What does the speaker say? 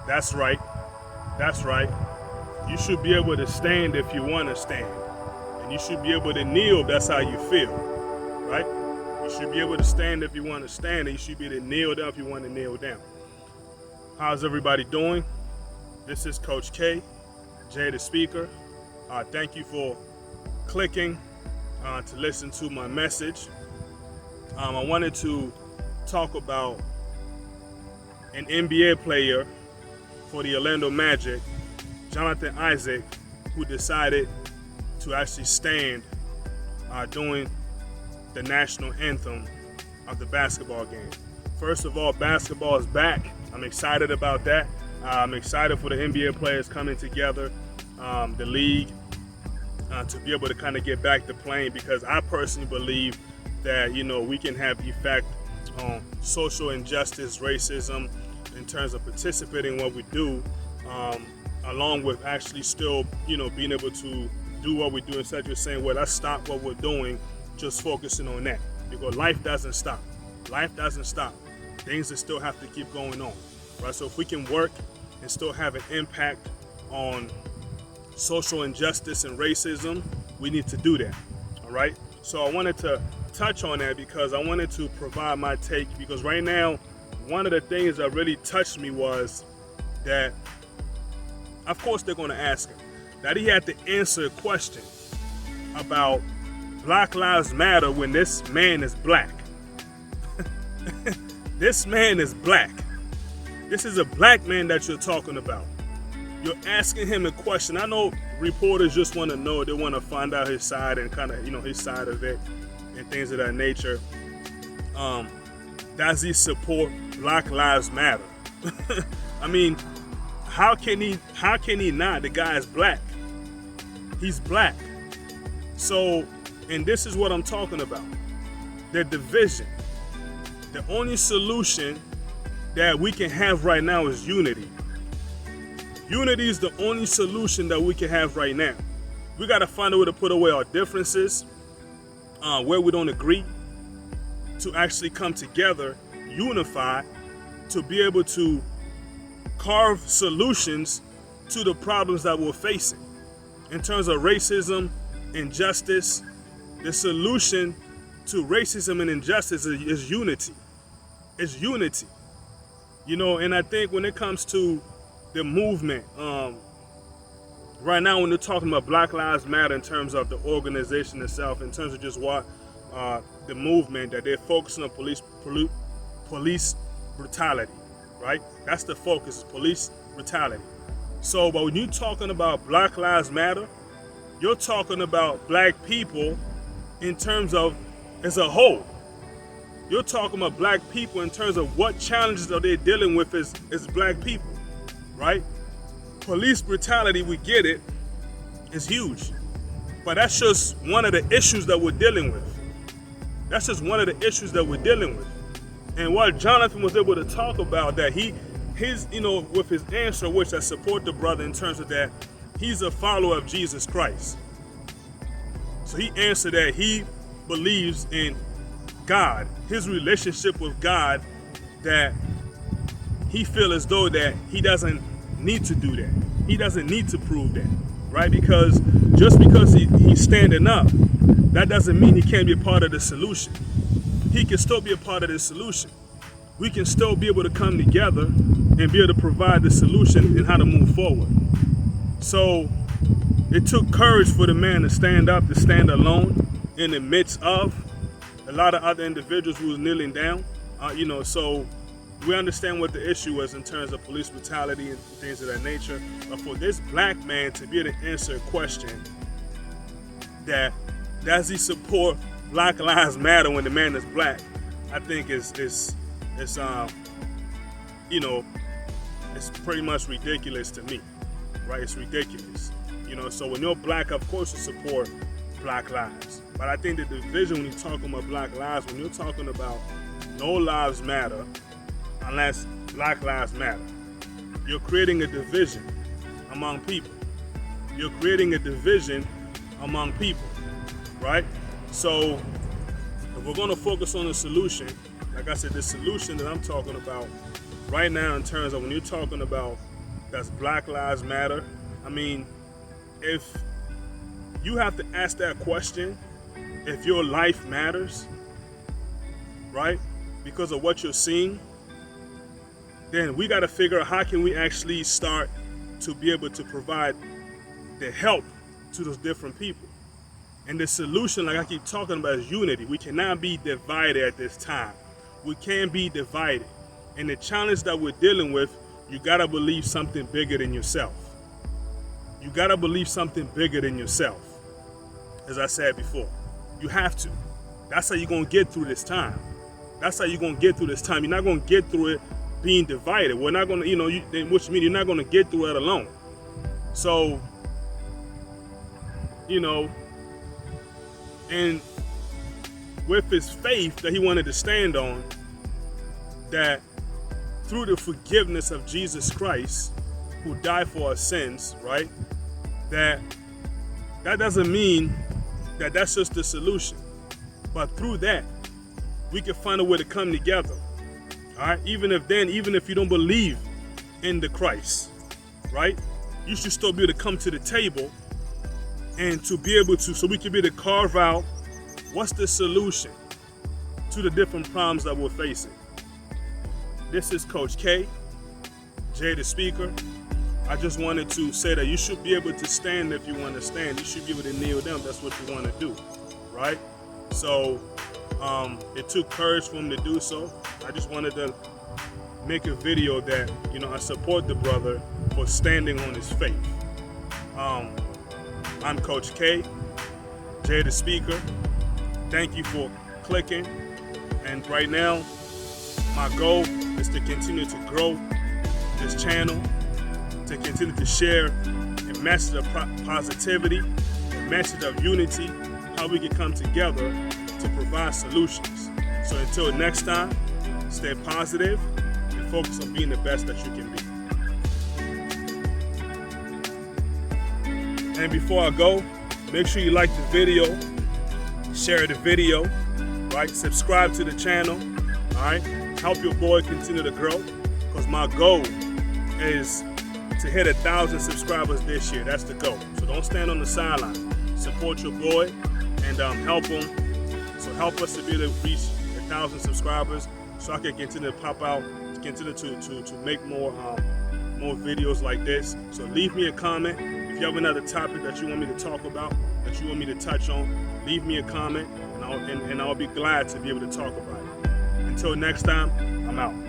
That's right. That's right. You should be able to stand if you want to stand. And you should be able to kneel if that's how you feel. Right? You should be able to stand if you want to stand, and you should be able to kneel down if you want to kneel down. How's everybody doing? This is Coach K, JayTheSpeaker. Thank you for clicking to listen to my message. I wanted to talk about an NBA player for the Orlando Magic, Jonathan Isaac, who decided to actually stand during the national anthem of the basketball game. First of all, basketball is back. I'm excited about that. I'm excited for the NBA players coming together, the league, to be able to kind of get back to playing, because I personally believe that, we can have effect on social injustice, racism, in terms of participating in what we do, along with actually still, being able to do what we do instead of saying, well, let's stop what we're doing, just focusing on that. Because life doesn't stop. Life doesn't stop. Things that still have to keep going on, right? So if we can work and still have an impact on social injustice and racism, we need to do that, all right? So I wanted to touch on that because I wanted to provide my take, because right now, one of the things that really touched me was that, of course, they're going to ask him, that he had to answer a question about Black Lives Matter when this man is black. This man is black. This is a black man that you're talking about. You're asking him a question. I know reporters just want to know, they want to find out his side and kind of, his side of it and things of that nature. Does he support Black Lives Matter? I mean, how can he not? The guy is black. He's black. So, and this is what I'm talking about. The division. The only solution that we can have right now is unity. Unity is the only solution that we can have right now. We got to find a way to put away our differences, where we don't agree, to actually come together, unify, to be able to carve solutions to the problems that we're facing. In terms of racism, injustice, the solution to racism and injustice is unity. It's unity. And I think when it comes to the movement, right now when they're talking about Black Lives Matter in terms of the organization itself, in terms of just what the movement, that they're focusing on police brutality, right? That's the focus, is police brutality. So, but when you're talking about Black Lives Matter, you're talking about black people in terms of as a whole. You're talking about black people in terms of what challenges are they dealing with as black people, right? Police brutality, we get it, is huge. But that's just one of the issues that we're dealing with. That's just one of the issues that we're dealing with. And what Jonathan was able to talk about, that with his answer, which I support the brother in terms of that, he's a follower of Jesus Christ. So he answered that he believes in God, his relationship with God, that he feels as though that he doesn't need to do that. He doesn't need to prove that, right? Because just because he's standing up, that doesn't mean he can't be a part of the solution. He can still be a part of the solution. We can still be able to come together and be able to provide the solution and how to move forward. So it took courage for the man to stand up, to stand alone in the midst of a lot of other individuals who was kneeling down. So we understand what the issue was in terms of police brutality and things of that nature. But for this black man to be able to answer a question that, does he support Black Lives Matter when the man is black, I think it's pretty much ridiculous to me, right? It's ridiculous. So when you're black, of course you support Black lives. But I think the division, when you're talking about Black lives, when you're talking about no lives matter unless Black Lives Matter, you're creating a division among people. You're creating a division among people, right? So if we're going to focus on the solution, like I said, the solution that I'm talking about right now in terms of when you're talking about that's Black Lives Matter. I mean, if you have to ask that question, if your life matters, right, because of what you're seeing, then we got to figure out how can we actually start to be able to provide the help to those different people. And the solution, like I keep talking about, is unity. We cannot be divided at this time. We can't be divided. And the challenge that we're dealing with, you got to believe something bigger than yourself. You got to believe something bigger than yourself. As I said before, you have to. That's how you're going to get through this time. That's how you're going to get through this time. You're not going to get through it being divided. We're not going to, which means you're not going to get through it alone. So, and with his faith that he wanted to stand on, that through the forgiveness of Jesus Christ, who died for our sins, right? That doesn't mean that that's just the solution. But through that, we can find a way to come together. All right? Even if you don't believe in the Christ, right? You should still be able to come to the table and to be able to, so we can be able to carve out what's the solution to the different problems that we're facing. This is Coach K, JayTheSpeaker. I just wanted to say that you should be able to stand if you want to stand. You should be able to kneel down if that's what you want to do, right? So it took courage for him to do so. I just wanted to make a video that, I support the brother for standing on his faith. I'm Coach K, JayTheSpeaker. Thank you for clicking. And right now, my goal is to continue to grow this channel, to continue to share a message of positivity, a message of unity, how we can come together to provide solutions. So until next time, stay positive and focus on being the best that you can be. And before I go, make sure you like the video, share the video, right? Subscribe to the channel, all right? Help your boy continue to grow, because my goal is to hit 1,000 subscribers this year. That's the goal. So don't stand on the sideline. Support your boy and help him. So help us to be able to reach 1,000 subscribers, so I can continue to pop out, continue to make more videos like this. So leave me a comment. If you have another topic that you want me to talk about, that you want me to touch on, leave me a comment, and I'll be glad to be able to talk about it. Until next time, I'm out.